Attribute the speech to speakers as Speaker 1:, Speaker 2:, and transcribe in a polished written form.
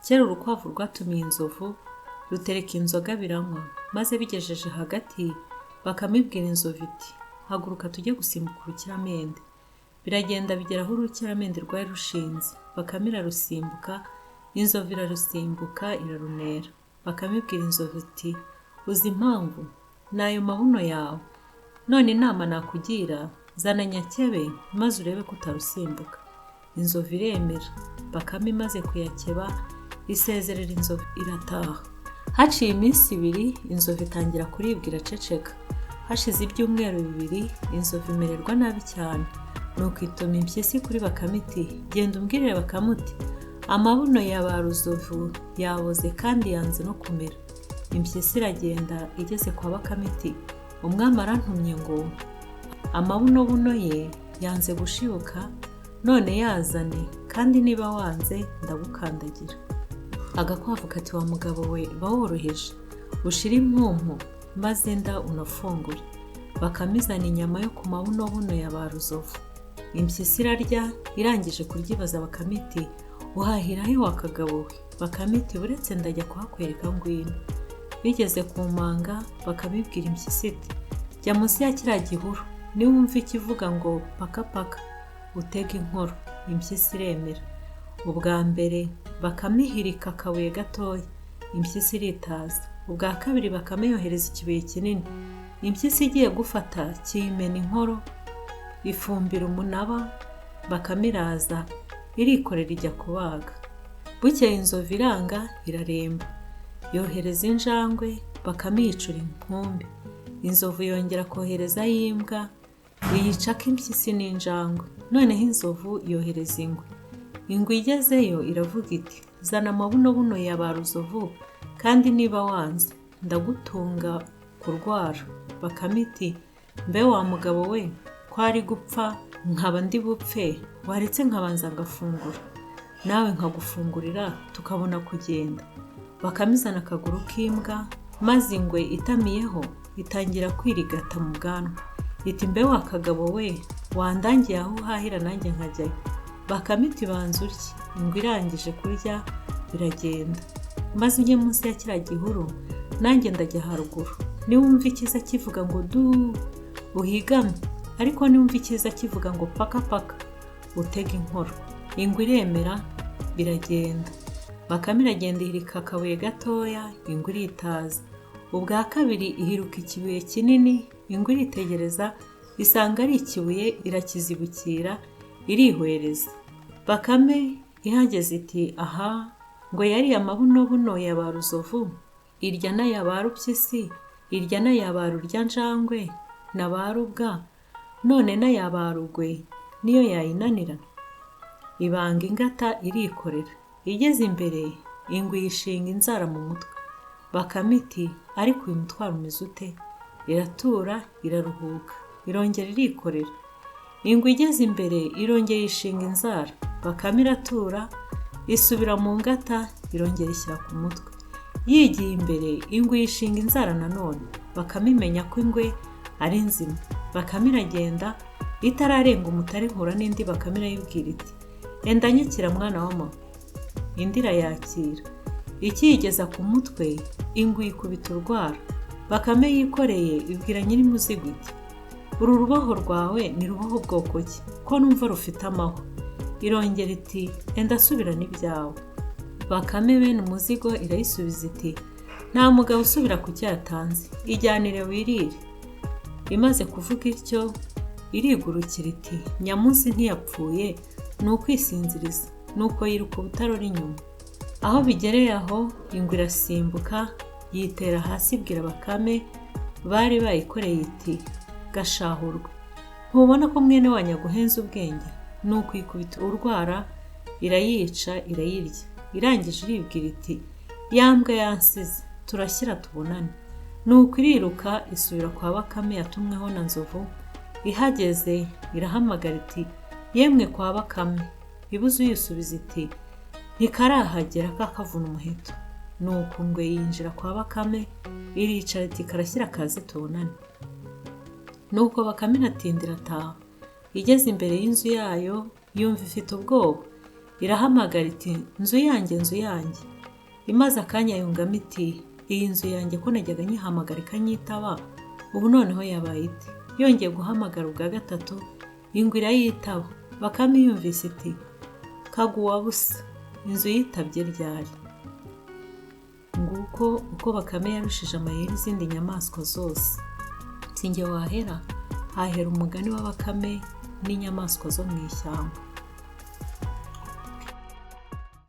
Speaker 1: Kera urukwavu rwatumiye inzovu rutereka inzoga biranywa, maze bigejeje hagati bakamibwira inzovu iti haguruka tujye gusimbuka urukiramende. Biragenda bigera aho urukiramende rwari rushinze, Bakame irarusimbuka, inzovu irarusimbuka irarunera. Bakamibwira inzovu iti uzi impamvu? N'ayo mabuno yawe. None inama nakugira, zana nyakebe maze urebe ko utarusimbuka. Inzovu iremera. Bakame imaze kuyakeba isezerera inzovu irataha. Haciye iminsi 2 inzovu itangira kuribwa iraceceka. Hashize ibyumweru 2 inzovu imererwa nabi cyane. Nuko ituma impyisi kuri Bakame iti genda umbwirire Bakame uti amabuno ya ba ruzovu yaboze kandi yanze no kumera. Impyisi iragenda igeze kwa Bakame iti umwami arantumye ngo amabuno ye yanze gushibuka, none yazane kandi niba wanze ndagukandagira. Agakwavu kati wa mugabo we baworoheje ushira impumpu maze nda unafungure. Bakame izana inyama yo ku mabuno ya ba ruzovu. Impyisi irarya, irangije kurya ibaza Bakame iti uhahira he wa kagabo we? Bakame iti uretse ndajya kuhakwereka ngwino. Bigeze ku manga Bakame ibwira impyisi iti jya munsi ya kiriya gihuru, niwumva ikivuga ngo paka paka utega inkoro. Impyisi iremera. Ubwa mbere Bakame ihirika akabuye gatoya, impyisi iritaza. Ubwa kabiri Bakame yohereza ikibuye kinini, impyisi igiye gufata kiyimena inkoro ifumbira umunaba. Bakame iraza irikorera ijya kubaga. Bukeye inzovu iranga iraremba, yohereza injangwe. Bakame yicura inkumbi. Inzovu yongera kohereza y'imbwa iyicaka impyisi n'injangwe. Noneho inzovu yohereza ingwe. Ingwe igezeyo iravuga iti zana amabuno ya ba ruzovu kandi niba wanze ndagutunga kurwara. Bakame iti mbe wa mugabo we ko ari gupfa nkaba ndi bupfe, waretse nkabanza ngafungura nawe nkagufungurira tukabona kugenda. Bakame izana akaguru k'imbwa, maze ingwe itamiyeho itangira kwirigata mu bwanwa. Iti mbe wa kagabo we wandangiye aho uhahira nanjye nkajyayo. Bakame iti banza urye. Ingwe irangije kurya biragenda. Maze ujye munsi ya kiriya gihuru nanjye ndajya haruguru. Niwumva ikiza kivuga ngo du uhigame, ariko niwumva ikiza kivuga ngo paka paka utega inkoro. Ingwe iremera biragenda. Bakame iragenda ihirika akabuye gatoya, ingwe iritaza. Ubwa kabiri ihiruka ikibuye kinini, ingwe iritegereza isanga ari ikibuye irakizibukira irihwereza. Bakame ihageze iti aha ngo yari amabuno ya ba ruzovu, irya n'aya ba rupyisi, irya n'aya ba ruryanjangwe na ba rubwa, none n'aya ba rugwe niyo yayinanira. Ibanga ingata irikorera. Igeze imbere ingwe yishinga inzara mu mutwe. Bakame iti ariko uyu mutwaro umeze ute? Iratura iraruhuka, irongera irikorera. Ingwe igeze imbere irongera yishinga inzara. Bakame iratura isubira mu ngata irongera ishyira ku mutwe. Yigiye imbere ingwe yishinga inzara nanone. Bakame imenya ko ingwe ari nzima. Bakame iragenda itararenga umutari ihura n'indi. Bakame irayibwira iti enda nyikira mwana w'ama. Indi irayakira. Ikiyigeza ku mutwe ingwe ikubita urwara. Bakame yikoreye ibwira nyir'umuzigo iti uru ruboho rwawe ni ruboho bwoko ki ko numva rufite amahwa? Irongera iti enda subirana ibyawe. Bakame bene umuzigo irayisubiza iti nta mugabo usubira ku cyo yatanze, ijyanire wirire. Imaze kuvuga ityo irigurukira iti nyamunsi ntiyapfuye ni ukwisinziriza. Nuko yiruka ubutarora inyuma. Aho bigereye aho ingwe irasimbuka yitera hasi ibwira Bakame bari bayikoreye iti gashahurwe, ntubona ko mwene wanyu aguhenze ubwenge? Nuko ikubita urwara irayica irayirya. Irangije iribwira iti yambwa yansize turashyira tubonane. Nuko iriruka isubira kwa Bakame yatumweho na Nzovu. Ihageze irahamagara iti yemwe kwa Bakame. Ibuze uyisubiza iti ntikarahagera kakavuna umuheto. Nuko ingwe yinjira kwa Bakame iricara iti karashyira kaze tubonane. Nuko Bakame iratindira ataha. Igeze imbere y'inzu yayo yumva ifite ubwoba. irahamagara iti nzu yanjye nzu yanjye. Imaze akanya yungamo iti iyi nzu yanjye ko najyaga nyihamagara ikanyitaba ubu noneho yabaye ite. Yongeye guhamagara ubwa gatatu ingwe irayitaba. Bakame yumvise iti kaguwa busa inzu yitabye ryari. Nguko uko Bakame yarushije amayeri izindi nyamaswa zose. Sinjye wahera hahera umugani wa Bakame n'inyamaswa zo mu ishyamba.